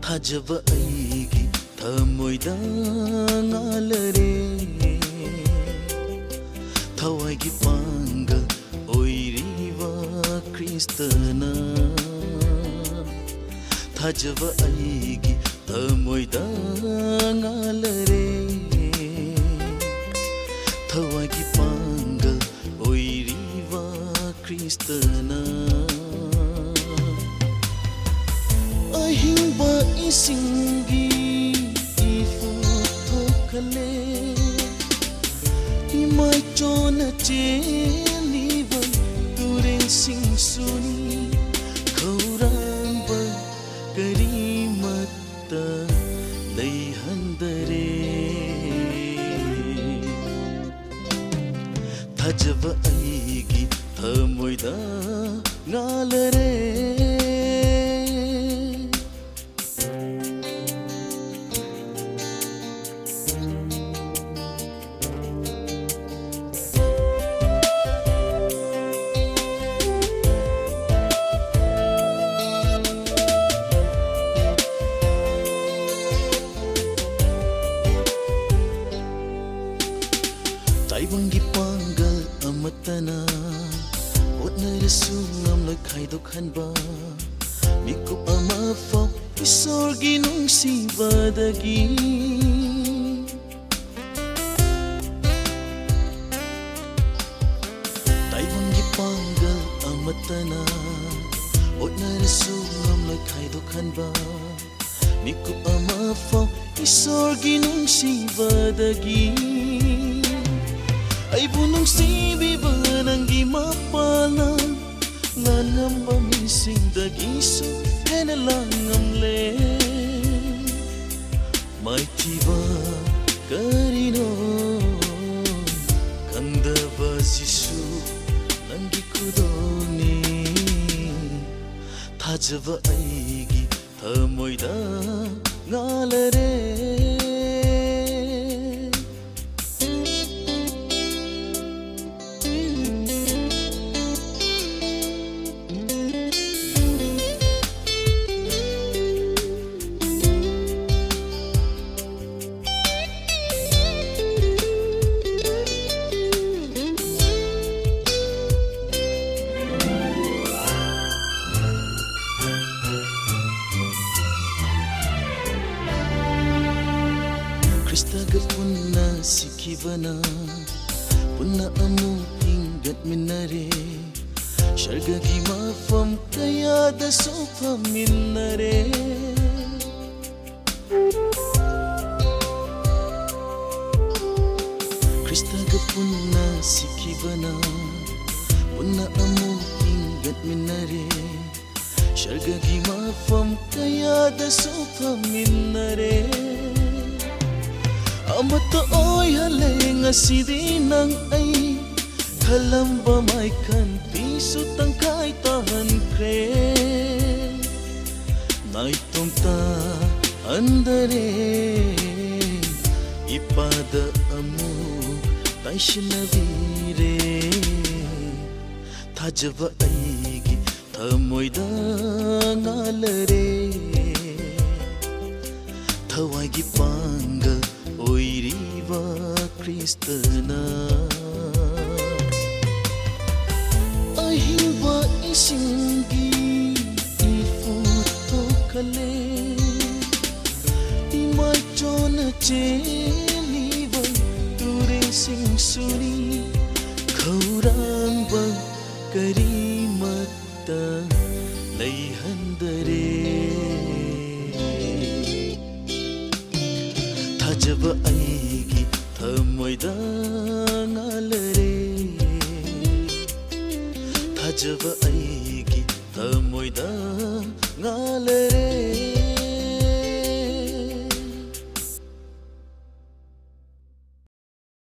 Thajaba aigi thamoida ngalare Thawaigi pangal oiriva Kristana Thajaba aigi thamoida ngalare Thawaigi pangal oiriva Kristana Ahimba isingi ifuthokale Imai chona cheliva turen singsuni Khauramba karimata leihandare Thajaba aigi thamoida ngalare Taiwangi pangal amatana Otna resungam na khaidokhan ba Mikup amafam isorgi nung sibadagi Taiwangi pangal amatana Otna resungam na khaidokhan ba Mikup amafam isorgi nung sibadagi Ay bunong sibiba ng gimapalang Lanam mamising dagiso Henalang le May tiba karino Kanda ba sisu Nang gikudoni Thajaba aigi thamoida ngalare Kristaga punna sikibana Punna amu ingat minare Syarga gimafam kaya da sofa minare Kristaga punna sikibana Punna amu ingat minare Syarga gimafam kaya da sofa minare Amata oy halay ngasidi nang ay Kalamba may kanti sutang kay tahan kre Naitong ta andare Ipada amu tay sinavire Thajaba aigi thamoida ngalare Thawaigi pangal oiriva Kristana Ahimba isingi ifuthokale Imai chona cheliva turen singsuni Khauramba karimata leihandare Thajaba aigi thamoida ngalare Thajaba aigi thamoida ngalare